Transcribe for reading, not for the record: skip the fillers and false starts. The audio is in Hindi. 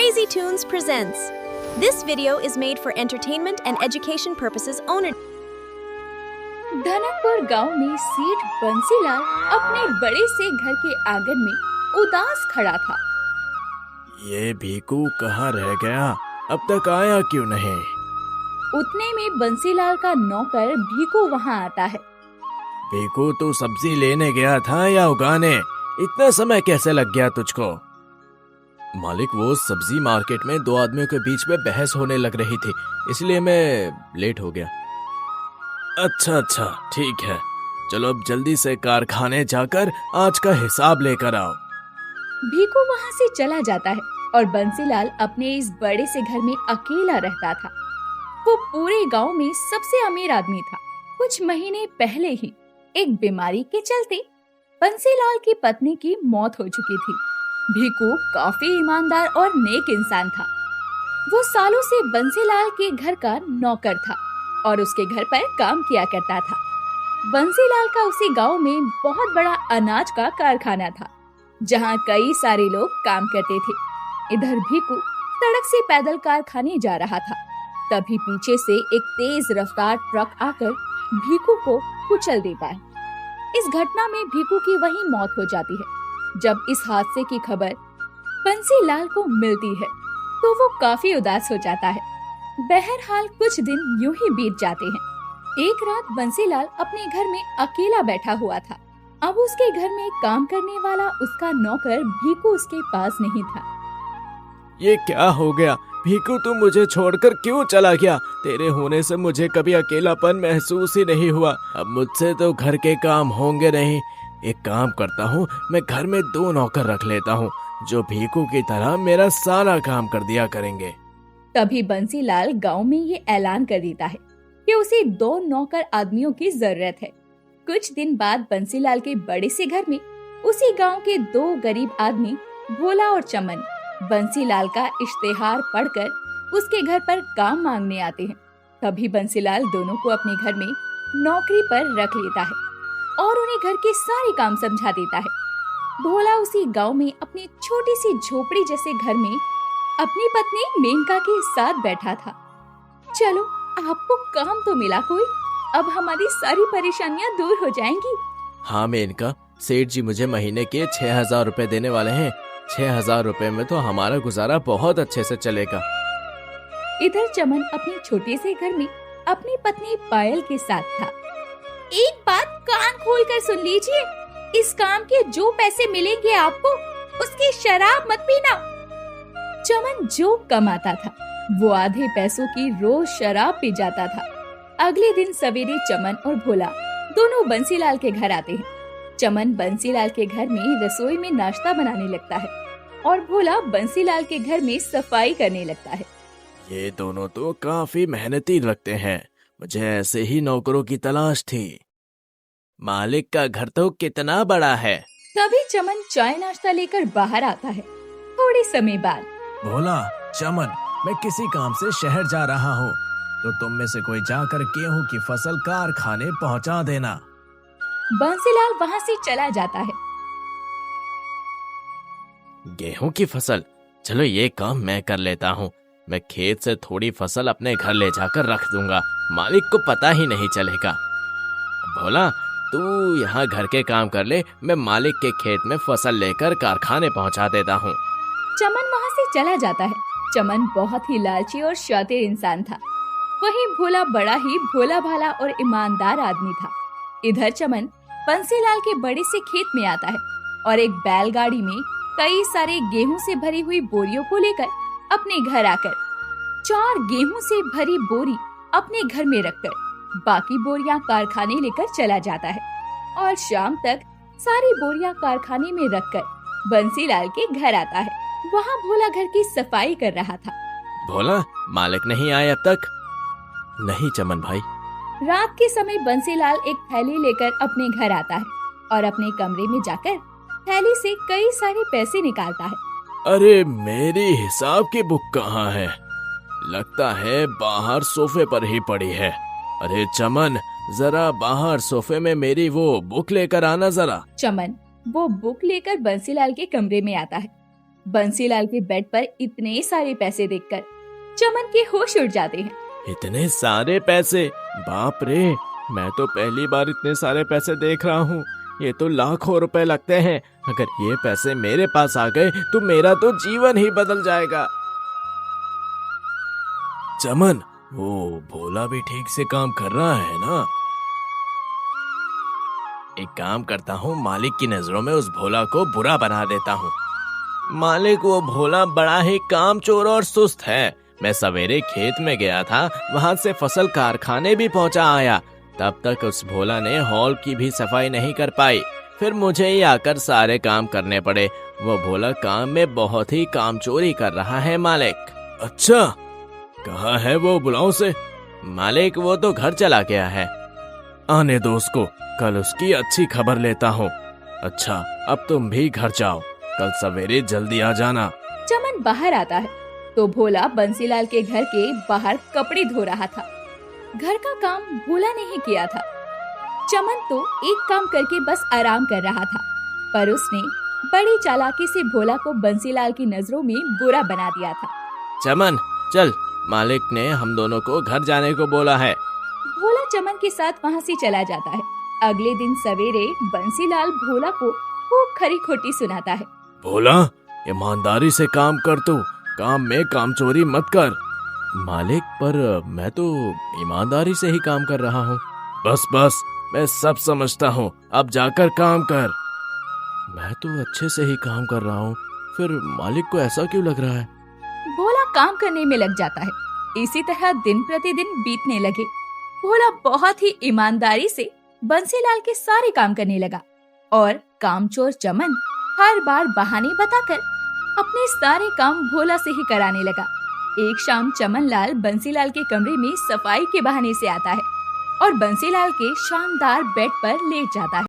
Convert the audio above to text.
Crazy Tunes presents. This video is made for entertainment and education purposes only. Dhanakpur गांव में सेठ बंसीलाल अपने बड़े से घर के आंगन में उदास खड़ा था। ये भीकू कहाँ रह गया? अब तक आया क्यों नहीं? उतने में बंसीलाल का नौकर भीकू वहाँ आता है। भीकू, तू सब्जी लेने गया था या उगाने? इतना समय कैसे लग गया तुझको? मालिक, वो सब्जी मार्केट में दो आदमियों के बीच में बहस होने लग रही थी, इसलिए मैं लेट हो गया। अच्छा, ठीक है। चलो अब जल्दी से कारखाने जाकर आज का हिसाब लेकर आओ। भीकू वहाँ से चला जाता है और बंसीलाल अपने इस बड़े से घर में अकेला रहता था। वो पूरे गांव में सबसे अमीर आदमी था। कुछ महीने पहले ही एक बीमारी के चलते बंसीलाल की पत्नी की मौत हो चुकी थी। भीकू काफी ईमानदार और नेक इंसान था। वो सालों से बंसीलाल के घर का नौकर था और उसके घर पर काम किया करता था। बंसीलाल का उसी गांव में बहुत बड़ा अनाज का कारखाना था, जहां कई सारे लोग काम करते थे। इधर भीकू सड़क से पैदल कारखाने जा रहा था, तभी पीछे से एक तेज रफ्तार ट्रक आकर भीकू को कुचल देता है। इस घटना में भीकू की वहीं मौत हो जाती है। जब इस हादसे की खबर बंसीलाल को मिलती है तो वो काफी उदास हो जाता है। बहरहाल कुछ दिन यूं ही बीत जाते हैं। एक रात बंसीलाल अपने घर में अकेला बैठा हुआ था। अब उसके घर में काम करने वाला उसका नौकर भीकू उसके पास नहीं था। ये क्या हो गया? भीकू, तू मुझे छोड़कर क्यों चला गया? तेरे होने से मुझे कभी अकेलापन महसूस ही नहीं हुआ। अब मुझसे तो घर के काम होंगे नहीं। एक काम करता हूँ, मैं घर में दो नौकर रख लेता हूँ जो भीकू की तरह मेरा सारा काम कर दिया करेंगे। तभी बंसीलाल गांव में ये ऐलान कर देता है कि उसे दो नौकर आदमियों की जरूरत है। कुछ दिन बाद बंसीलाल के बड़े से घर में उसी गांव के दो गरीब आदमी भोला और चमन बंसीलाल का इश्तेहार पढ़कर उसके घर पर काम मांगने आते हैं। तभी बंसीलाल दोनों को अपने घर में नौकरी पर रख लेता है और उन्हें घर के सारे काम समझा देता है। भोला उसी गांव में अपनी छोटी सी झोपड़ी जैसे घर में अपनी पत्नी मेनका के साथ बैठा था। चलो, आपको काम तो मिला कोई, अब हमारी सारी परेशानियां दूर हो जाएंगी। हाँ मेनका, सेठ जी मुझे महीने के 6,000 रुपए देने वाले हैं। 6,000 रुपए में तो हमारा गुजारा बहुत अच्छे से चलेगा। इधर चमन अपने छोटे से घर में अपनी पत्नी पायल के साथ था। एक बात कान खोलकर सुन लीजिए, इस काम के जो पैसे मिलेंगे आपको, उसकी शराब मत पीना। चमन जो कमाता था वो आधे पैसों की रोज शराब पी जाता था। अगले दिन सवेरे चमन और भोला दोनों बंसीलाल के घर आते हैं। चमन बंसीलाल के घर में रसोई में नाश्ता बनाने लगता है और भोला बंसीलाल के घर में सफाई करने लगता है। ये दोनों तो काफी मेहनती लगते हैं। मुझे ऐसे ही नौकरों की तलाश थी। मालिक का घर तो कितना बड़ा है। तभी चमन चाय नाश्ता लेकर बाहर आता है। थोड़े समय बाद भोला, चमन, मैं किसी काम से शहर जा रहा हूँ, तो तुम में से कोई जाकर गेहूं की फसल कारखाने पहुँचा देना। बंसीलाल वहाँ से चला जाता है। गेहूं की फसल? चलो ये काम मैं कर लेता हूँ। मैं खेत से थोड़ी फसल अपने घर ले जाकर रख दूंगा, मालिक को पता ही नहीं चलेगा। भोला, तू यहाँ घर के काम कर ले, मैं मालिक के खेत में फसल लेकर कारखाने पहुँचा देता हूँ। चमन वहाँ से चला जाता है। चमन बहुत ही लालची और शातिर इंसान था। वहीं भोला बड़ा ही भोला भाला और ईमानदार आदमी था। इधर चमन बंसीलाल के बड़े से खेत में आता है और एक बैलगाड़ी में कई सारे गेहूं से भरी हुई बोरियों को लेकर अपने घर आकर 4 गेहूं से भरी बोरी अपने घर में रखकर बाकी बोरियां कारखाने लेकर चला जाता है और शाम तक सारी बोरियां कारखाने में रखकर बंसीलाल के घर आता है। वहाँ भोला घर की सफाई कर रहा था। भोला, मालिक नहीं आए अब तक? नहीं चमन भाई। रात के समय बंसीलाल एक थैली लेकर अपने घर आता है और अपने कमरे में जाकर थैली से कई सारे पैसे निकालता है। अरे, मेरी हिसाब की बुक कहाँ है? लगता है बाहर सोफे पर ही पड़ी है। अरे चमन, जरा बाहर सोफे में मेरी वो बुक लेकर आना जरा। चमन वो बुक लेकर बंसीलाल के कमरे में आता है। बंसीलाल के बेड पर इतने सारे पैसे देखकर चमन के होश उड़ जाते हैं। इतने सारे पैसे, बाप रे, मैं तो पहली बार इतने सारे पैसे देख रहा हूँ। ये तो लाखों रुपए लगते हैं। अगर ये पैसे मेरे पास आ गए तो मेरा तो जीवन ही बदल जाएगा। चमन, वो भोला भी ठीक से काम कर रहा है ना? एक काम करता हूँ, मालिक की नजरों में उस भोला को बुरा बना देता हूँ। मालिक, वो भोला बड़ा ही कामचोर और सुस्त है। मैं सवेरे खेत में गया था, वहां से फसल कारखाने भी पहुंचा आया। तब तक उस भोला ने हॉल की भी सफाई नहीं कर पाई। फिर मुझे ही आकर सारे काम करने पड़े। वो भोला काम में बहुत ही कामचोरी कर रहा है मालिक। अच्छा, कहाँ है वो? बुलाओ से। मालिक, वो तो घर चला गया है। आने दो उसको, कल उसकी अच्छी खबर लेता हूँ। अच्छा, अब तुम भी घर जाओ, कल सवेरे जल्दी आ जाना। चमन बाहर आता है तो भोला बंसीलाल के घर के बाहर कपड़े धो रहा था। घर का काम भोला ने ही किया था। चमन तो एक काम करके बस आराम कर रहा था, पर उसने बड़ी चालाकी से भोला को बंसीलाल की नजरों में बुरा बना दिया था। चमन, चल, मालिक ने हम दोनों को घर जाने को बोला है। भोला चमन के साथ वहाँ से चला जाता है। अगले दिन सवेरे बंसीलाल भोला को खूब खरी खोटी सुनाता है। भोला, ईमानदारी से काम कर, तू काम में कामचोरी मत कर। मालिक, पर मैं तो ईमानदारी से ही काम कर रहा हूँ। बस बस, मैं सब समझता हूँ, अब जाकर काम कर। मैं तो अच्छे से ही काम कर रहा हूँ, फिर मालिक को ऐसा क्यों लग रहा है? भोला काम करने में लग जाता है। इसी तरह दिन प्रतिदिन बीतने लगे। भोला बहुत ही ईमानदारी से बंसीलाल के सारे काम करने लगा और कामचोर चमन हर बार बहाने बताकर अपने सारे काम भोला से ही कराने लगा। एक शाम चमन लाल बंसीलाल के कमरे में सफाई के बहाने से आता है और बंसीलाल के शानदार बेड पर लेट जाता है।